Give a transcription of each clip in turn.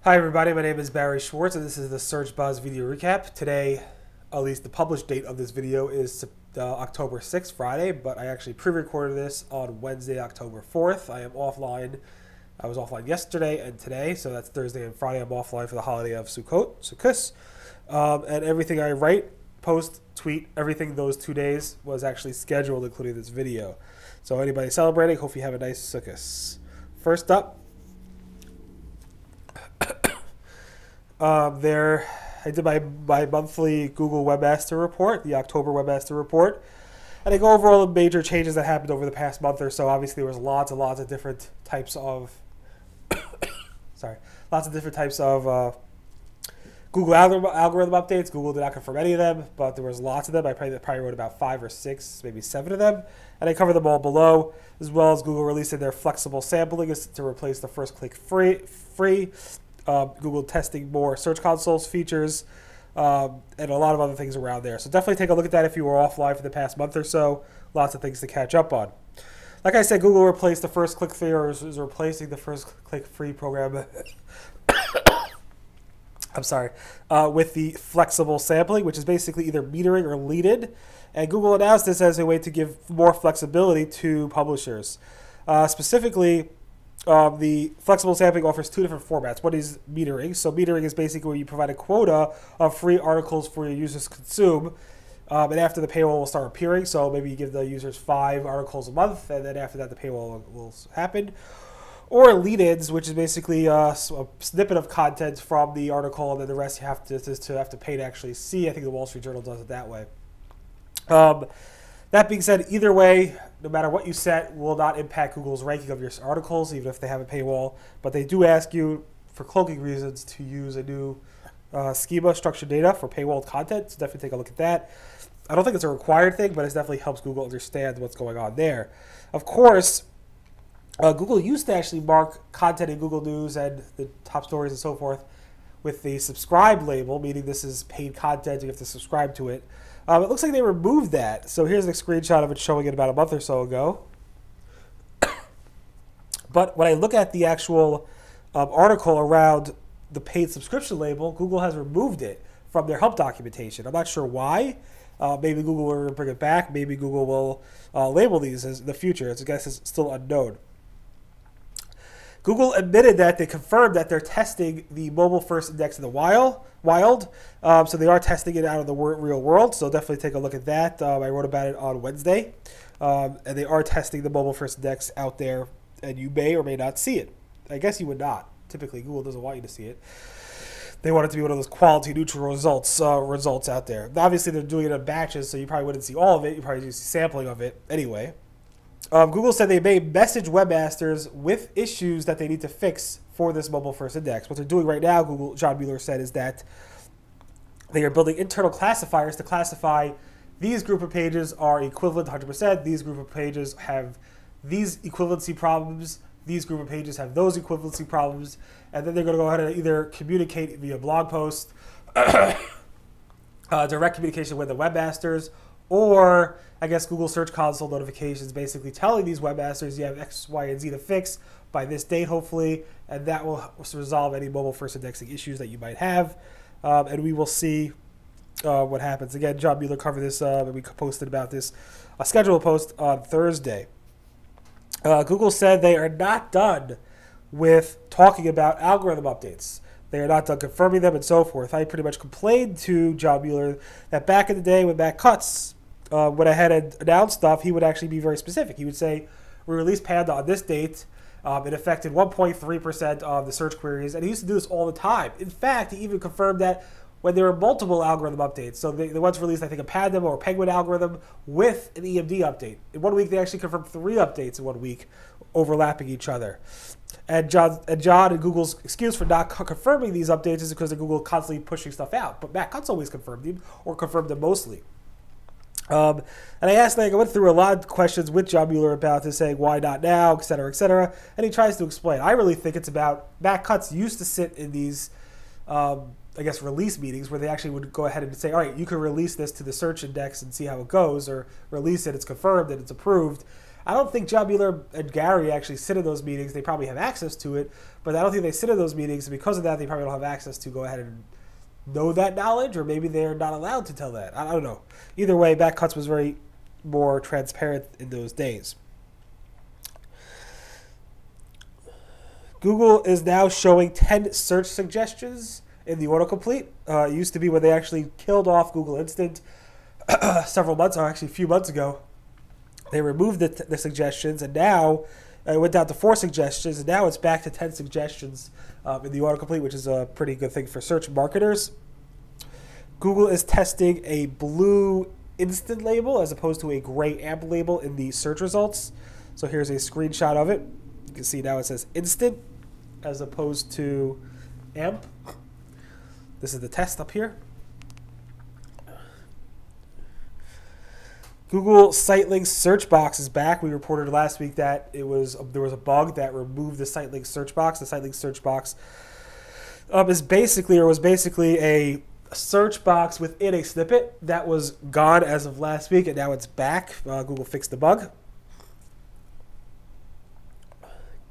Hi everybody, my name is Barry Schwartz and this is the Search Buzz video recap. Today, at least the published date of this video is October 6th, Friday, but I actually pre-recorded this on Wednesday, October 4th. I am offline. I was offline yesterday and today, so that's Thursday and Friday. I'm offline for the holiday of Sukkot. And everything I write, post, tweet, everything those 2 days was actually scheduled, including this video. So anybody celebrating, hope you have a nice Sukkot. First up, I did my monthly Google Webmaster Report, the October Webmaster Report, and I go over all the major changes that happened over the past month or so. Obviously, there was lots and lots of different types of, Google algorithm updates. Google did not confirm any of them, but there was lots of them. I probably wrote about 5 or 6, maybe 7 of them, and I cover them all below, as well as Google releasing their flexible sampling to replace the first click free. Google testing more Search Console's features, and a lot of other things around there. So definitely take a look at that if you were offline for the past month or so. Lots of things to catch up on. Like I said, Google replaced the first click free, or is replacing the first click free program. I'm sorry, with the flexible sampling, which is basically either metering or leaded. And Google announced this as a way to give more flexibility to publishers. Specifically, the flexible sampling offers 2 different formats. One is metering. So metering is basically where you provide a quota of free articles for your users to consume. And after the paywall will start appearing. So maybe you give the users 5 articles a month, and then after that the paywall will happen. Or lead-ins, which is basically a snippet of content from the article, and then the rest you have to pay to actually see. I think the Wall Street Journal does it that way. That being said, either way, no matter what you set, will not impact Google's ranking of your articles, even if they have a paywall. But they do ask you, for cloaking reasons, to use a new schema, structured data, for paywalled content. So definitely take a look at that. I don't think it's a required thing, but it definitely helps Google understand what's going on there. Of course, Google used to actually mark content in Google News and the top stories and so forth with the subscribe label, meaning this is paid content, you have to subscribe to it. It looks like they removed that. So here's a screenshot of it showing it about a month or so ago. But when I look at the actual article around the paid subscription label, Google has removed it from their help documentation. I'm not sure why. Maybe Google will bring it back. Maybe Google will label these as in the future. I guess it's still unknown. Google admitted that they confirmed that they're testing the mobile first index in the wild. So they are testing it out in the real world. So definitely take a look at that. I wrote about it on Wednesday. And they are testing the mobile first index out there, and you may or may not see it. I guess you would not. Typically, Google doesn't want you to see it. They want it to be one of those quality neutral results out there. Obviously, they're doing it in batches, so you probably wouldn't see all of it. You probably see sampling of it anyway. Google said they may message webmasters with issues that they need to fix for this mobile first index. What they're doing right now, John Mueller said, is that they are building internal classifiers to classify these group of pages are equivalent 100%. These group of pages have these equivalency problems. These group of pages have those equivalency problems. And then they're going to go ahead and either communicate via blog post, direct communication with the webmasters, or I guess Google Search Console notifications basically telling these webmasters you have X, Y, and Z to fix by this date, hopefully, and that will resolve any mobile first indexing issues that you might have. And we will see what happens. Again, John Mueller covered this, and we posted about this, a scheduled post on Thursday. Google said they are not done with talking about algorithm updates. They are not done confirming them and so forth. I pretty much complained to John Mueller that back in the day when Matt Cutts, when I had announced stuff, he would actually be very specific. He would say, we released Panda on this date. It affected 1.3% of the search queries. And he used to do this all the time. In fact, he even confirmed that when there were multiple algorithm updates. So they once released, I think, a Panda or Penguin algorithm with an EMD update. In 1 week, they actually confirmed 3 updates in 1 week, overlapping each other. And John and Google's excuse for not confirming these updates is because Google constantly pushing stuff out. But Matt Cutts always confirmed them, or confirmed them mostly. And I went through a lot of questions with John Mueller about this, saying why not now, et cetera, and he tries to explain. I really think it's about Matt Cutts used to sit in these, I guess, release meetings where they actually would go ahead and say, all right, you can release this to the search index and see how it goes, or release it, it's confirmed and it's approved. I don't think John Mueller and Gary actually sit in those meetings. They probably have access to it, but I don't think they sit in those meetings. And because of that, they probably don't have access to go ahead and know that knowledge, or maybe they're not allowed to tell that. I don't know. Either way, Matt Cutts was very more transparent in those days. Google is now showing 10 search suggestions in the autocomplete. It used to be when they actually killed off Google Instant several months, or actually a few months ago. They removed the suggestions, and now it went down to 4 suggestions, and now it's back to 10 suggestions in the autocomplete, which is a pretty good thing for search marketers. Google is testing a blue instant label as opposed to a gray amp label in the search results. So here's a screenshot of it. You can see now it says instant as opposed to amp. This is the test up here. Google Site Links search box is back. We reported last week that there was a bug that removed the Site Links search box. The Site Links search box was basically a search box within a snippet that was gone as of last week, and now it's back. Google fixed the bug.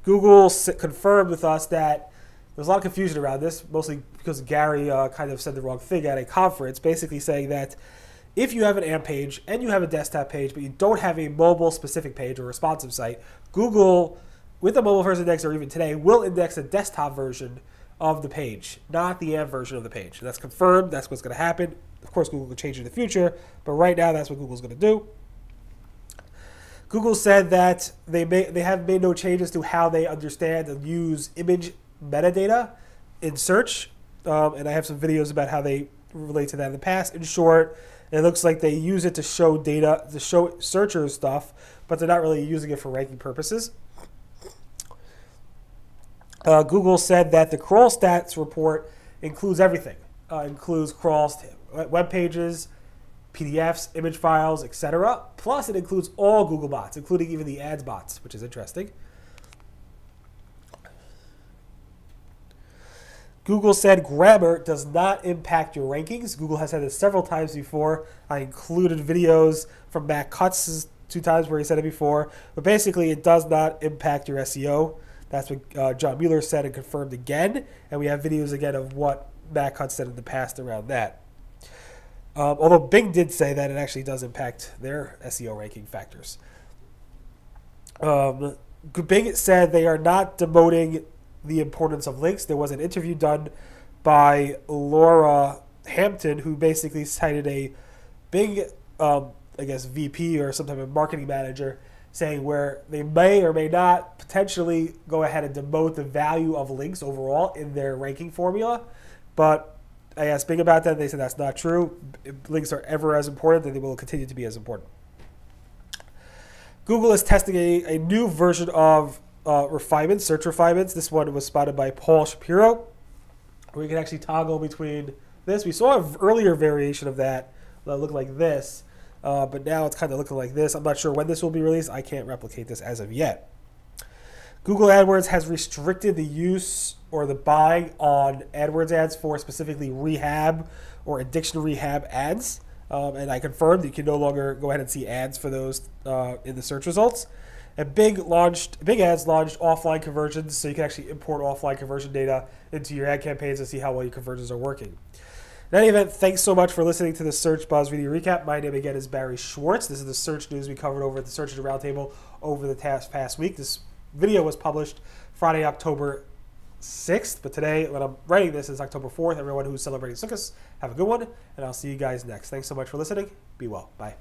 Google confirmed with us that there's a lot of confusion around this, mostly because Gary kind of said the wrong thing at a conference, basically saying that if you have an AMP page and you have a desktop page, but you don't have a mobile-specific page or responsive site, Google, with the mobile first index or even today, will index a desktop version of the page, not the AMP version of the page. That's confirmed. That's what's going to happen. Of course, Google could change in the future, but right now that's what Google's going to do. Google said that they have made no changes to how they understand and use image metadata in search, and I have some videos about how they relate to that in the past. In short, it looks like they use it to show data, to show searchers stuff, but they're not really using it for ranking purposes. Google said that the crawl stats report includes everything. Includes crawls to web pages, PDFs, image files, etc. Plus, it includes all Google bots, including even the ads bots, which is interesting. Google said grammar does not impact your rankings. Google has said this several times before. I included videos from Matt Cutts 2 times where he said it before. But basically, it does not impact your SEO. That's what John Mueller said and confirmed again. And we have videos again of what Matt Cutts said in the past around that. Although Bing did say that it actually does impact their SEO ranking factors. Bing said they are not demoting the importance of links. There was an interview done by Laura Hampton, who basically cited a Bing, I guess, VP or some type of marketing manager, saying where they may or may not potentially go ahead and demote the value of links overall in their ranking formula. But I asked Bing about that, and they said that's not true. Links are ever as important, and they will continue to be as important. Google is testing a new version of refinements, search refinements. This one was spotted by Paul Shapiro, where you can actually toggle between this. We saw an earlier variation of that looked like this, but now it's kind of looking like this. I'm not sure when this will be released. I can't replicate this as of yet. Google AdWords has restricted the use or the buying on AdWords ads for specifically rehab or addiction rehab ads. And I confirmed you can no longer go ahead and see ads for those in the search results. And Bing Ads launched offline conversions, so you can actually import offline conversion data into your ad campaigns to see how well your conversions are working. In any event, thanks so much for listening to the Search Buzz video recap. My name again is Barry Schwartz. This is the search news we covered over at the Search Engine Roundtable over the past week. This video was published Friday, October 6th, but today, when I'm writing this, is October 4th. Everyone who's celebrating Sukkot, have a good one, and I'll see you guys next. Thanks so much for listening. Be well. Bye.